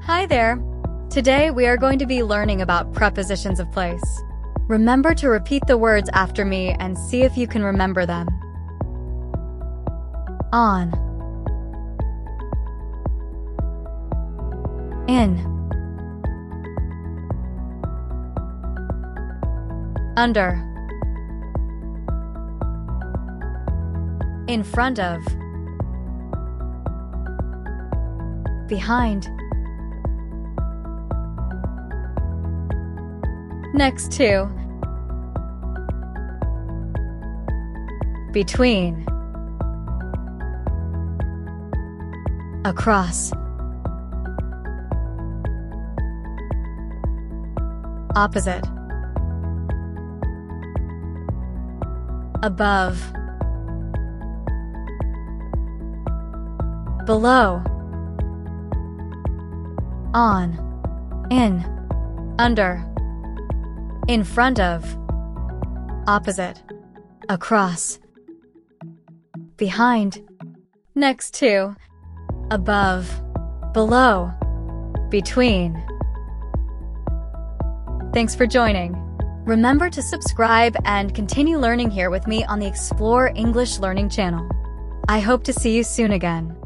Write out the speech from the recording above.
Hi there! Today we are going to be learning about prepositions of place. Remember to repeat the words after me and see if you can remember them. On. In. Under. In front of. Behind. Next to. Between. Across. Opposite. Above. Below. On. In. Under. In front of. Opposite. Across. Behind. Next to. Above. Below. Between. Thanks for joining. Remember to subscribe and continue learning here with me on the Explore English Learning channel. I hope to see you soon again.